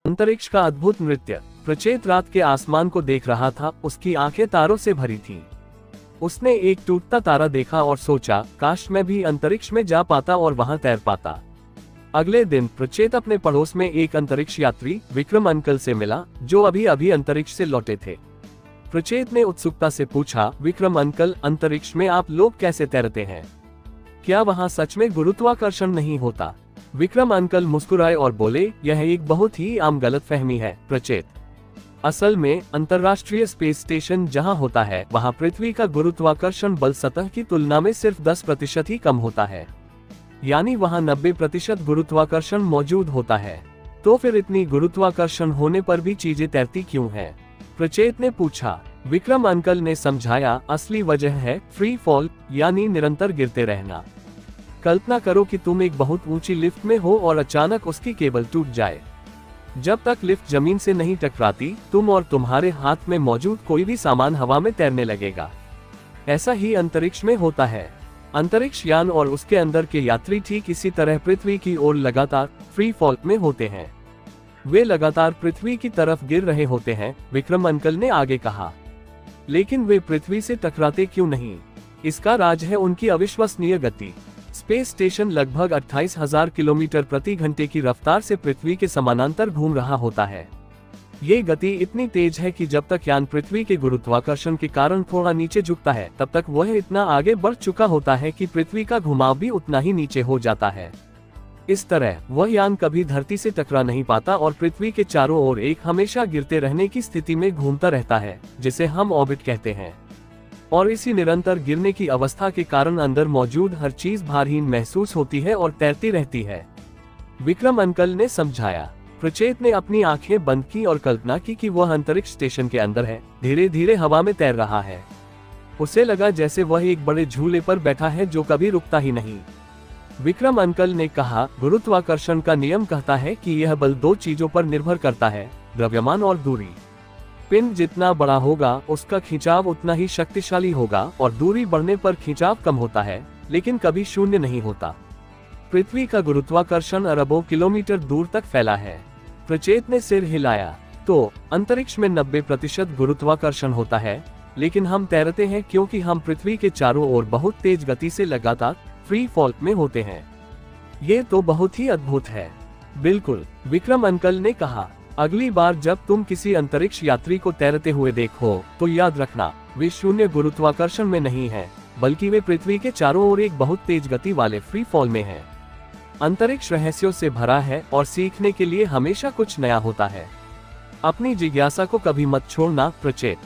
अंतरिक्ष का अद्भुत नृत्य। प्रचेत रात के आसमान को देख रहा था, उसकी आंखें तारों से भरी थीं। उसने एक टूटता तारा देखा और सोचा, काश मैं भी अंतरिक्ष में जा पाता और वहां तैर पाता। अगले दिन प्रचेत अपने पड़ोस में एक अंतरिक्ष यात्री विक्रम अंकल से मिला, जो अभी अभी अंतरिक्ष से लौटे थे। प्रचेत ने उत्सुकता से पूछा, विक्रम अंकल, अंतरिक्ष में आप लोग कैसे तैरते हैं? क्या वहां सच में गुरुत्वाकर्षण नहीं होता? विक्रम अंकल मुस्कुराए और बोले, यह एक बहुत ही आम गलतफहमी है प्रचेत। असल में अंतर्राष्ट्रीय स्पेस स्टेशन जहां होता है, वहां पृथ्वी का गुरुत्वाकर्षण बल सतह की तुलना में सिर्फ 10% ही कम होता है। यानी वहां 90% गुरुत्वाकर्षण मौजूद होता है। तो फिर इतनी गुरुत्वाकर्षण होने पर भी चीजें तैरती क्यों हैं? प्रचेत ने पूछा। विक्रम अंकल ने समझाया, असली वजह है फ्री फॉल, यानी निरंतर गिरते रहना। कल्पना करो कि तुम एक बहुत ऊंची लिफ्ट में हो और अचानक उसकी केबल टूट जाए। जब तक लिफ्ट जमीन से नहीं टकराती, तुम और तुम्हारे हाथ में मौजूद कोई भी सामान हवा में तैरने लगेगा। ऐसा ही अंतरिक्ष में होता है। अंतरिक्ष यान और उसके अंदर के यात्री ठीक इसी तरह पृथ्वी की ओर लगातार फ्री फॉल में होते हैं। वे लगातार पृथ्वी की तरफ गिर रहे होते हैं, विक्रम अंकल ने आगे कहा। लेकिन वे पृथ्वी से टकराते क्यों नहीं? इसका राज है उनकी अविश्वसनीय गति। स्पेस स्टेशन लगभग 28,000 किलोमीटर प्रति घंटे की रफ्तार से पृथ्वी के समानांतर घूम रहा होता है। ये गति इतनी तेज है कि जब तक यान पृथ्वी के गुरुत्वाकर्षण के कारण थोड़ा नीचे झुकता है, तब तक वह इतना आगे बढ़ चुका होता है कि पृथ्वी का घुमाव भी उतना ही नीचे हो जाता है। इस तरह वह यान कभी धरती से टकरा नहीं पाता और पृथ्वी के चारों ओर एक हमेशा गिरते रहने की स्थिति में घूमता रहता है, जिसे हम ऑर्बिट कहते हैं। और इसी निरंतर गिरने की अवस्था के कारण अंदर मौजूद हर चीज भारहीन महसूस होती है और तैरती रहती है, विक्रम अंकल ने समझाया। प्रचेत ने अपनी आंखें बंद की और कल्पना की कि वह अंतरिक्ष स्टेशन के अंदर है, धीरे धीरे हवा में तैर रहा है। उसे लगा जैसे वह एक बड़े झूले पर बैठा है जो कभी रुकता ही नहीं। विक्रम अंकल ने कहा, गुरुत्वाकर्षण का नियम कहता है कि यह बल दो चीजों पर निर्भर करता है, द्रव्यमान और दूरी। पिंड जितना बड़ा होगा, उसका खिंचाव उतना ही शक्तिशाली होगा, और दूरी बढ़ने पर खिंचाव कम होता है, लेकिन कभी शून्य नहीं होता। पृथ्वी का गुरुत्वाकर्षण अरबों किलोमीटर दूर तक फैला है। प्रचेत ने सिर हिलाया। तो अंतरिक्ष में 90% गुरुत्वाकर्षण होता है, लेकिन हम तैरते हैं क्योंकि हम पृथ्वी के चारों ओर बहुत तेज गति से लगातार फ्री फॉल में होते हैं। ये तो बहुत ही अद्भुत है। बिल्कुल, विक्रम अंकल ने कहा। अगली बार जब तुम किसी अंतरिक्ष यात्री को तैरते हुए देखो, तो याद रखना, वे शून्य गुरुत्वाकर्षण में नहीं हैं, बल्कि वे पृथ्वी के चारों ओर एक बहुत तेज गति वाले फ्री फॉल में हैं। अंतरिक्ष रहस्यों से भरा है और सीखने के लिए हमेशा कुछ नया होता है। अपनी जिज्ञासा को कभी मत छोड़ना प्रचेत।